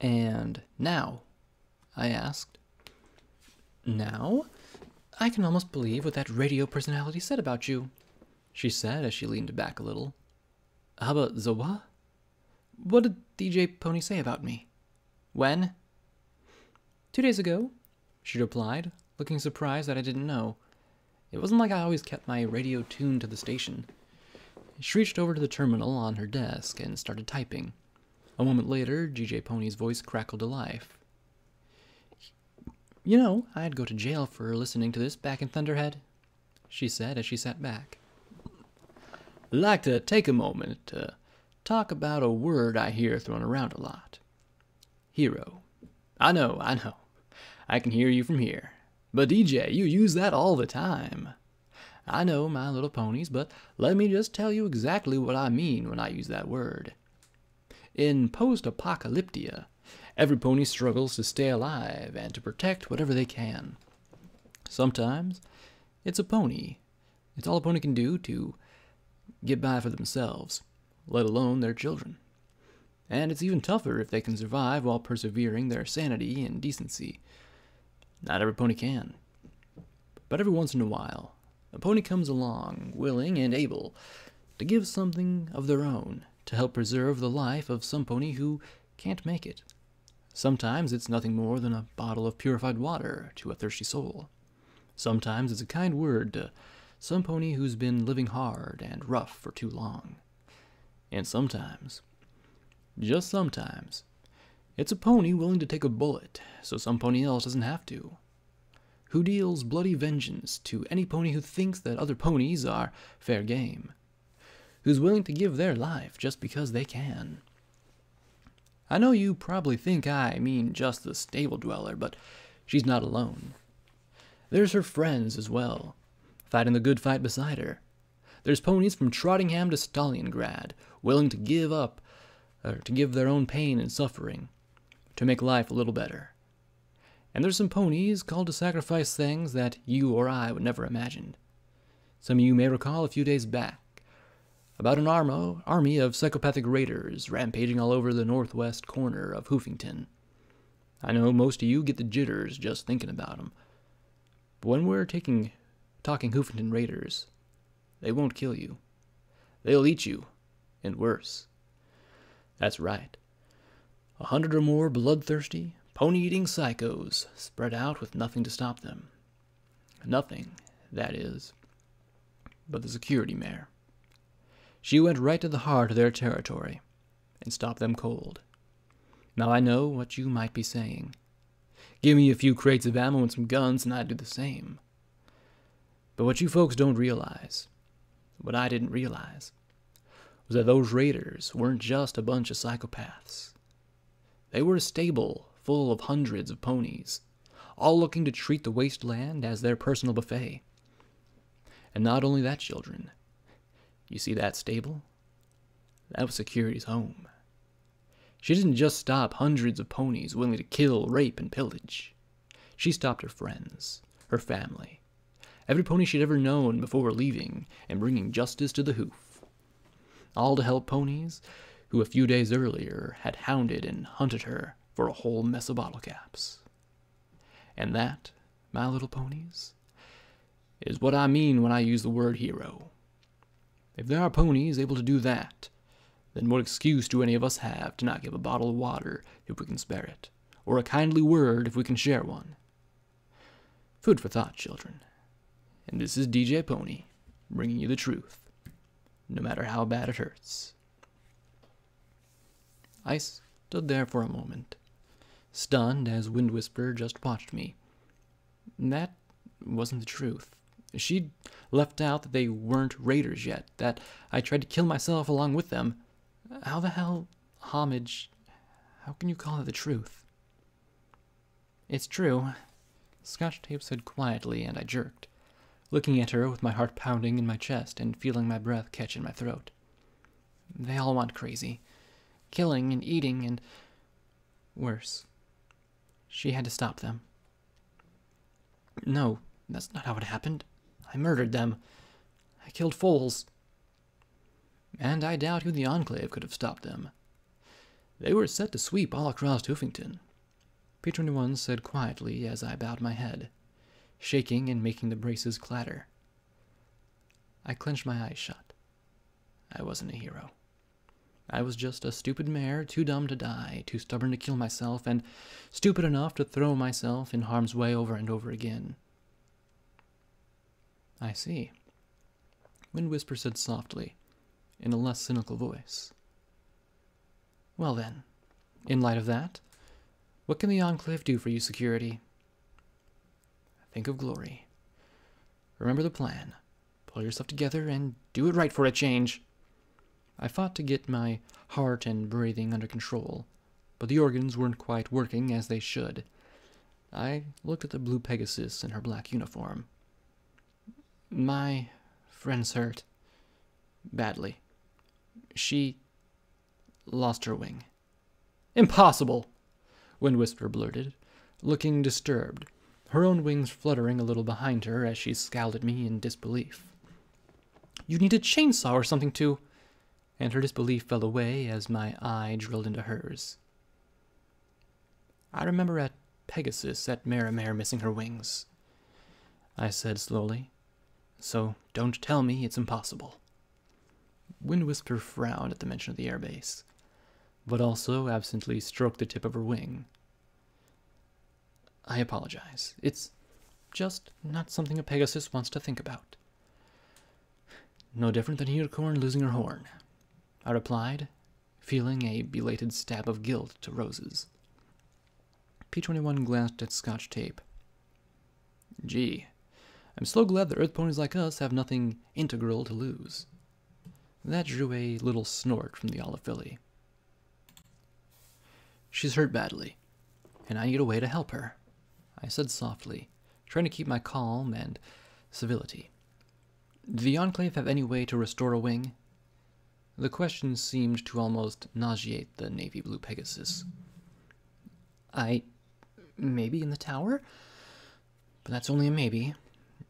And now? I asked. Now? I can almost believe what that radio personality said about you, she said as she leaned back a little. How about the what? What did DJ Pony say about me? When? 2 days ago, she replied, looking surprised that I didn't know. It wasn't like I always kept my radio tuned to the station. She reached over to the terminal on her desk and started typing. A moment later, DJ Pony's voice crackled to life. You know, I'd go to jail for listening to this back in Thunderhead, she said as she sat back. I'd like to take a moment to talk about a word I hear thrown around a lot. Hero. I know. I can hear you from here. But DJ, you use that all the time. I know, my little ponies, but let me just tell you exactly what I mean when I use that word. In post-apocalyptia, every pony struggles to stay alive and to protect whatever they can. Sometimes, it's a pony. It's all a pony can do to get by for themselves, let alone their children. And it's even tougher if they can survive while persevering their sanity and decency. Not every pony can. But every once in a while, a pony comes along, willing and able to give something of their own to help preserve the life of some pony who can't make it. Sometimes it's nothing more than a bottle of purified water to a thirsty soul. Sometimes it's a kind word to some pony who's been living hard and rough for too long. And sometimes, just sometimes, it's a pony willing to take a bullet so some pony else doesn't have to. Who deals bloody vengeance to any pony who thinks that other ponies are fair game. Who's willing to give their life just because they can. I know you probably think I mean just the stable dweller, but she's not alone. There's her friends as well, fighting the good fight beside her. There's ponies from Trottingham to Stalingrad, willing to give up, or to give their own pain and suffering, to make life a little better. And there's some ponies called to sacrifice things that you or I would never imagine. Some of you may recall a few days back about an army of psychopathic raiders rampaging all over the northwest corner of Hoofington. I know most of you get the jitters just thinking about them. But when we're talking Hoofington raiders, they won't kill you. They'll eat you, and worse. That's right. 100 or more bloodthirsty, pony-eating psychos spread out with nothing to stop them. Nothing, that is, but the security mare. She went right to the heart of their territory and stopped them cold. Now I know what you might be saying. Give me a few crates of ammo and some guns and I'd do the same. But what you folks don't realize, what I didn't realize, was that those raiders weren't just a bunch of psychopaths. They were a stable full of hundreds of ponies, all looking to treat the wasteland as their personal buffet. And not only that, children. You see that stable? That was security's home. She didn't just stop hundreds of ponies willing to kill, rape, and pillage. She stopped her friends, her family, every pony she'd ever known before leaving and bringing justice to the hoof. All to help ponies who a few days earlier had hounded and hunted her for a whole mess of bottle caps. And that, my little ponies, is what I mean when I use the word hero. If there are ponies able to do that, then what excuse do any of us have to not give a bottle of water if we can spare it, or a kindly word if we can share one? Food for thought, children. And this is DJ Pony, bringing you the truth, no matter how bad it hurts. I stood there for a moment, stunned as Wind Whisper just watched me. That wasn't the truth. She'd left out that they weren't raiders yet, that I tried to kill myself along with them. How the hell, Homage, how can you call it the truth? It's true, Scotch Tape said quietly, and I jerked, looking at her with my heart pounding in my chest and feeling my breath catch in my throat. They all went crazy, killing and eating and worse. She had to stop them. No, that's not how it happened. I murdered them. I killed foals. And I doubt who the Enclave could have stopped them. They were set to sweep all across Hoofington, P21 said quietly as I bowed my head, shaking and making the braces clatter. I clenched my eyes shut. I wasn't a hero. I was just a stupid mare, too dumb to die, too stubborn to kill myself, and stupid enough to throw myself in harm's way over and over again. I see, Wind Whisper said softly, in a less cynical voice. Well then, in light of that, what can the Enclave do for you, security? Think of glory. Remember the plan. Pull yourself together and do it right for a change. I fought to get my heart and breathing under control, but the organs weren't quite working as they should. I looked at the blue Pegasus in her black uniform. My friend's hurt. Badly. She lost her wing. Impossible! Wind Whisper blurted, looking disturbed, her own wings fluttering a little behind her as she scowled at me in disbelief. You need a chainsaw or something to... And her disbelief fell away as my eye drilled into hers. I remember at Pegasus at Marimare missing her wings, I said slowly. So don't tell me it's impossible. Wind Whisper frowned at the mention of the airbase, but also absently stroked the tip of her wing. I apologize. It's just not something a Pegasus wants to think about. No different than a unicorn losing her horn, I replied, feeling a belated stab of guilt to roses. P21 glanced at Scotch tape. Gee, I'm so glad the Earth ponies like us have nothing integral to lose. That drew a little snort from the olive filly. She's hurt badly, and I need a way to help her, I said softly, trying to keep my calm and civility. Do the Enclave have any way to restore a wing? The question seemed to almost nauseate the navy blue Pegasus. Maybe in the tower? But that's only a maybe.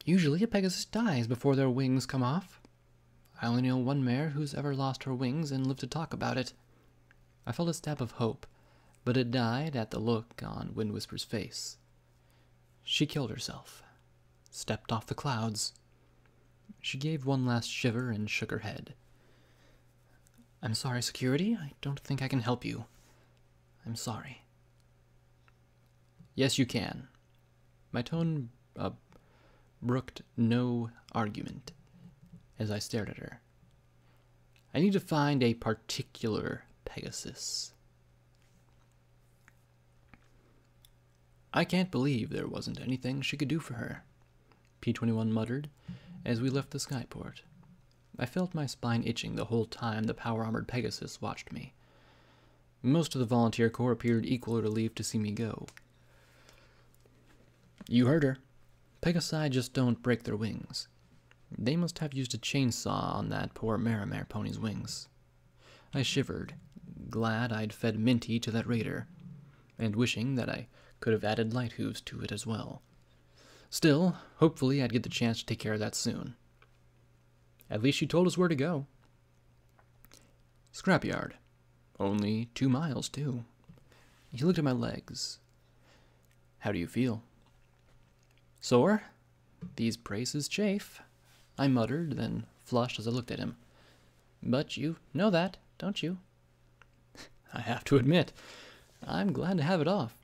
Usually a Pegasus dies before their wings come off. I only know one mare who's ever lost her wings and lived to talk about it. I felt a stab of hope, but it died at the look on Wind Whisper's face. She killed herself. Stepped off the clouds. She gave one last shiver and shook her head. I'm sorry, security. I don't think I can help you. I'm sorry. Yes, you can. My tone brooked no argument as I stared at her. I need to find a particular Pegasus. I can't believe there wasn't anything she could do for her, P21 muttered as we left the skyport. I felt my spine itching the whole time the power-armored Pegasus watched me. Most of the volunteer corps appeared equally relieved to see me go. You heard her. Pegasi just don't break their wings. They must have used a chainsaw on that poor Marimare pony's wings. I shivered, glad I'd fed Minty to that raider, and wishing that I could have added light hooves to it as well. Still, hopefully I'd get the chance to take care of that soon. At least she told us where to go. Scrapyard. Only 2 miles, too. He looked at my legs. How do you feel? Sore? These braces chafe, I muttered, then flushed as I looked at him. But you know that, don't you? I have to admit, I'm glad to have it off,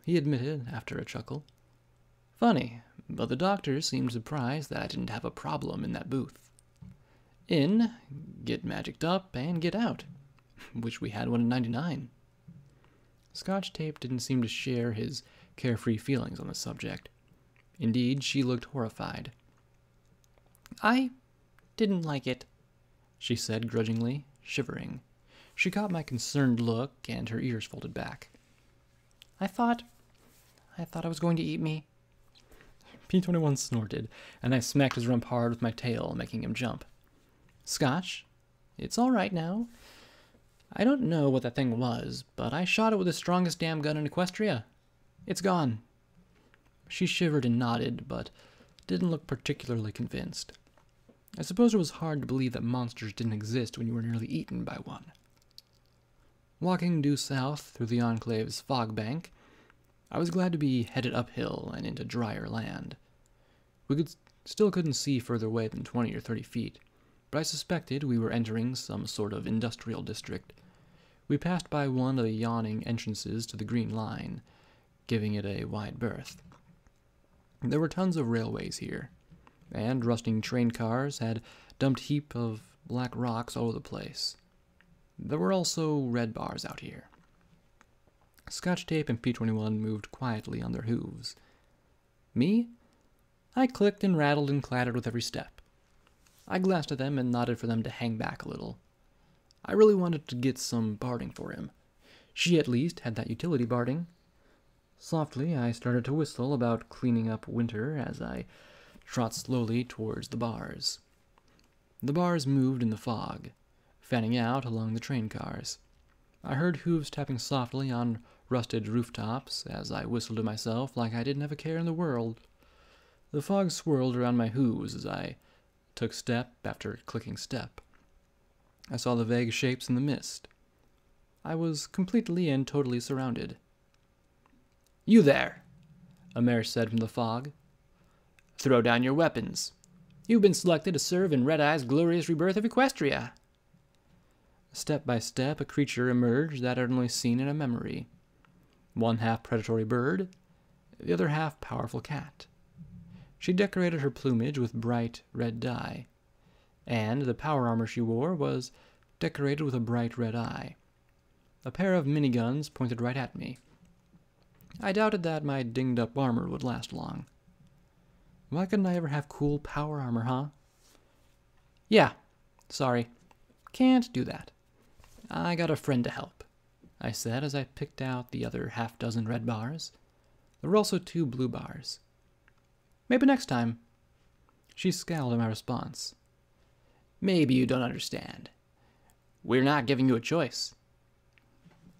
he admitted after a chuckle. Funny, but the doctor seemed surprised that I didn't have a problem in that booth. In, get magicked up, and get out. Wish we had one in 99. Scotch Tape didn't seem to share his carefree feelings on the subject. Indeed, she looked horrified. I didn't like it, she said grudgingly, shivering. She caught my concerned look, and her ears folded back. I thought I was going to eat me. P21 snorted, and I smacked his rump hard with my tail, making him jump. Scotch, it's all right now. I don't know what that thing was, but I shot it with the strongest damn gun in Equestria. It's gone. She shivered and nodded, but didn't look particularly convinced. I suppose it was hard to believe that monsters didn't exist when you were nearly eaten by one. Walking due south through the Enclave's fog bank, I was glad to be headed uphill and into drier land. Still couldn't see further away than 20 or 30 feet, but I suspected we were entering some sort of industrial district. We passed by one of the yawning entrances to the Green Line, giving it a wide berth. There were tons of railways here, and rusting train cars had dumped heap of black rocks all over the place. There were also red bars out here. Scotch Tape and P21 moved quietly on their hooves. Me? I clicked and rattled and clattered with every step. I glanced at them and nodded for them to hang back a little. I really wanted to get some barding for him. She at least had that utility barding. Softly, I started to whistle about cleaning up winter as I trot slowly towards the bars. The bars moved in the fog, fanning out along the train cars. I heard hooves tapping softly on rusted rooftops as I whistled to myself like I didn't have a care in the world. The fog swirled around my hooves as I took step after clicking step. I saw the vague shapes in the mist. I was completely and totally surrounded. "You there," a mare said from the fog. "Throw down your weapons. You've been selected to serve in Red Eye's glorious rebirth of Equestria." Step by step, a creature emerged that I'd only seen in a memory. One half predatory bird, the other half powerful cat. She decorated her plumage with bright red dye, and the power armor she wore was decorated with a bright red eye. A pair of miniguns pointed right at me. I doubted that my dinged-up armor would last long. Why couldn't I ever have cool power armor, huh? "Yeah, sorry. Can't do that. I got a friend to help," I said as I picked out the other half-dozen red bars. There were also 2 blue bars. "Maybe next time." She scowled at my response. "Maybe you don't understand. We're not giving you a choice."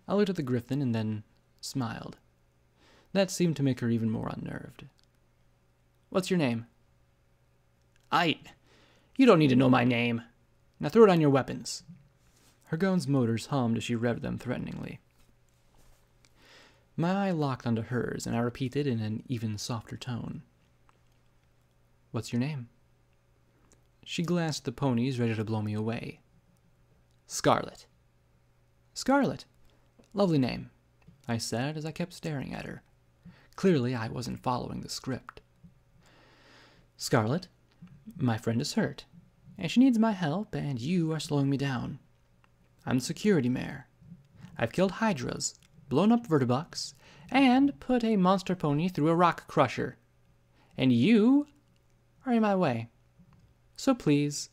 I looked at the griffin and then smiled. That seemed to make her even more unnerved. "What's your name?" You don't need to know my name. Now throw down your weapons." Her gun's motors hummed as she revved them threateningly. My eye locked onto hers, and I repeated in an even softer tone. "What's your name?" She glanced at the ponies ready to blow me away. "Scarlet." "Scarlet? Lovely name," I said as I kept staring at her. Clearly, I wasn't following the script. "Scarlet, my friend is hurt, and she needs my help, and you are slowing me down. I'm the security mare. I've killed hydras, blown up vertibucks, and put a monster pony through a rock crusher. And you are in my way. So please,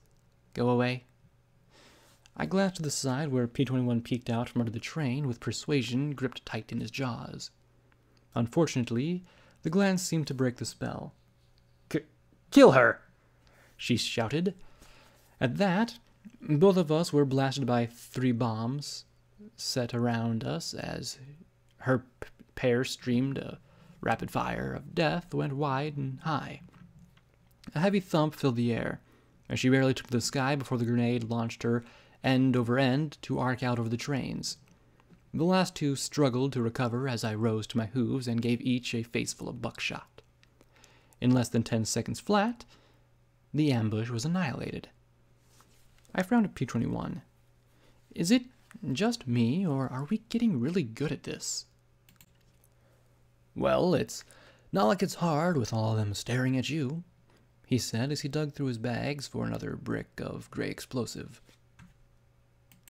go away." I glanced to the side where P21 peeked out from under the train with persuasion gripped tight in his jaws. Unfortunately, the glance seemed to break the spell. "Kill her!" she shouted. At that, both of us were blasted by 3 bombs set around us as her pair streamed a rapid fire of death went wide and high. A heavy thump filled the air, and she barely took to the sky before the grenade launched her end over end to arc out over the trains. The last 2 struggled to recover as I rose to my hooves and gave each a faceful of buckshot. In less than 10 seconds flat, the ambush was annihilated. I frowned at P21. Is it just me, or are we getting really good at this? "Well, it's not like it's hard with all of them staring at you," he said as he dug through his bags for another brick of gray explosive.